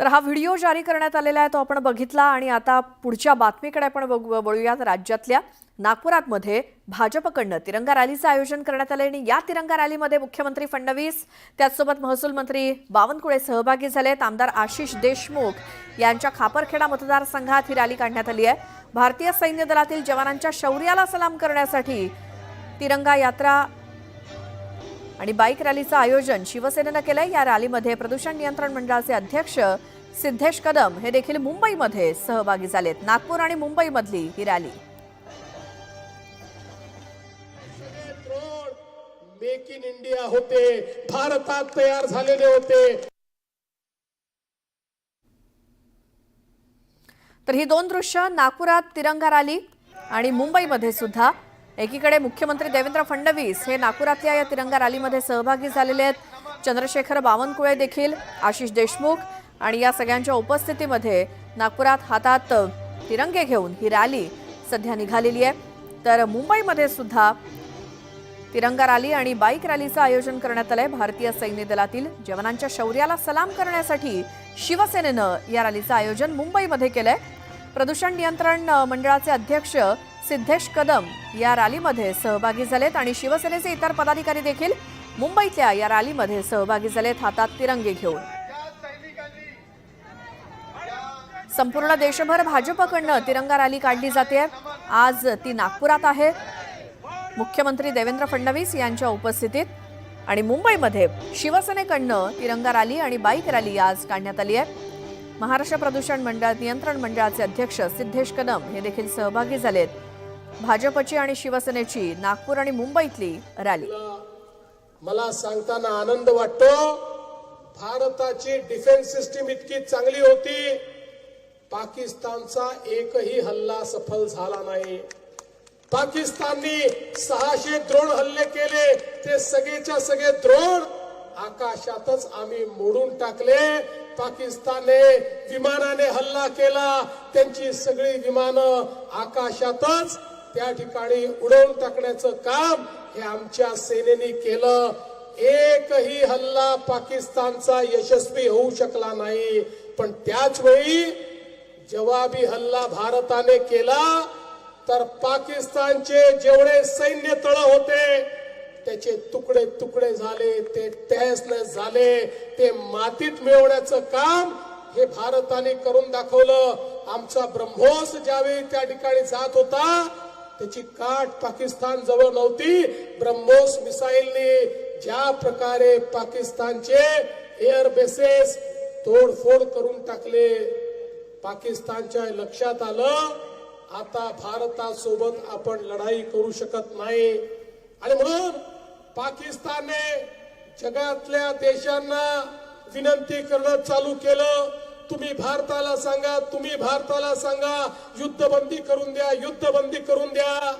तर हा व्हिडिओ जारी करण्यात आलेला आहे तो आपण बघितला आणि आता पुढच्या बातमीकडे आपण वळूयात। राज्यातल्या नागपुरात भाजपकडनं तिरंगा रॅलीचं आयोजन करण्यात आले आणि या तिरंगा रॅलीमध्ये मुख्यमंत्री फडणवीस त्याचसोबत महसूल मंत्री बावनकुळे सहभागी झाले। आमदार आशिष देशमुख यांच्या खापरखेडा मतदारसंघात ही रॅली काढण्यात आली आहे। भारतीय सैन्य दलातील जवानांच्या शौर्याला सलाम करण्यासाठी तिरंगा यात्रा आणि बाईक रॅलीचं आयोजन शिवसेनेने केलंय। या रॅलीमध्ये प्रदूषण नियंत्रण मंडळाचे अध्यक्ष सिद्धेश कदम हे देखील मुंबईमध्ये सहभागी झालेत। नागपूर आणि मुंबईमधली ही रॅली मेक इन इंडिया होते, भारतात तयार झालेले होते। तर ही दोन दृश्य नागपुरात तिरंगा रॅली आणि मुंबईमध्ये सुद्धा एकीकडे मुख्यमंत्री देवेंद्र फडणवीस हे नागपुरातल्या या तिरंगा रॅलीमध्ये सहभागी झालेले आहेत। चंद्रशेखर बावनकुळे देखील, आशिष देशमुख आणि या सगळ्यांच्या उपस्थितीमध्ये नागपुरात हातात तिरंगे घेऊन ही रॅली सध्या निघालेली आहे। तर मुंबईमध्ये सुद्धा तिरंगा रॅली आणि बाईक रॅलीचं आयोजन करण्यात आलंय। भारतीय सैन्य दलातील जवानांच्या शौर्याला सलाम करण्यासाठी शिवसेनेनं या रॅलीचं आयोजन मुंबईमध्ये केलंय। प्रदूषण नियंत्रण मंडळाचे अध्यक्ष सिद्धेश कदम या रॅलीमध्ये सहभागी झालेत आणि शिवसेनेचे इतर पदाधिकारी देखील मुंबईतल्या या रॅलीमध्ये सहभागी झालेत हातात तिरंगे घेऊन। संपूर्ण देशभर भाजपकडनं तिरंगा रॅली काढली जाते। आज ती नागपुरात आहे मुख्यमंत्री देवेंद्र फडणवीस यांच्या उपस्थितीत आणि मुंबईमध्ये शिवसेनेकडनं तिरंगा रॅली आणि बाईक रॅली आज काढण्यात आली आहे। महाराष्ट्र प्रदूषण नियंत्रण मंडळाचे अध्यक्ष सिद्धेश कदम हे देखील सहभागी झालेत। भाजपची आणि शिवसेनेची नागपूर आणि मुंबईतली रॅली मला सांगताना आनंद वाटतो। भारताची डिफेन्स सिस्टीम इतकी चांगली होती, पाकिस्तानचा एकही हल्ला सफल झाला नाही। पाकिस्ताननी 600 ड्रोन हल्ले केले, ते सगळेच्या सगळे ड्रोन आकाशातच आम्ही मोडून टाकले। पाकिस्तानने विमानाने हल्ला केला, त्यांची सगळी विमानं आकाशातच त्या ठिकाणी उडवून टाकण्याचं काम हे आमच्या सेनेने केलं। एकही हल्ला पाकिस्तानचा यशस्वी होऊ शकला नाही। पण त्याच वेळी जवाबी हल्ला भारताने केला तर पाकिस्तानचे जेवढे सैन्य तळ होते त्याचे तुकडे तुकडे झाले, ते तहस-नहस झाले, ते मातीत मिळवण्याचं काम हे भारताने करून दाखवलं। आमचा ब्रह्मोस ज्यावेळी त्या ठिकाणी जात होता त्याची काठ पाकिस्तान जवळ नव्हती। ब्रह्मोस मिसाईलने ज्या प्रकारे पाकिस्तानचे एअर बेसेस तोडफोड करून टाकले, पाकिस्तानच्या लक्षात आलं आता भारतासोबत आपण लढाई करू शकत नाही। आणि म्हणून पाकिस्तानने जगातल्या देशांना विनंती करणं चालू केलं, तुम्ही भारताला सांगा, तुम्ही भारताला सांगा युद्धबंदी करून द्या, युद्धबंदी करून द्या।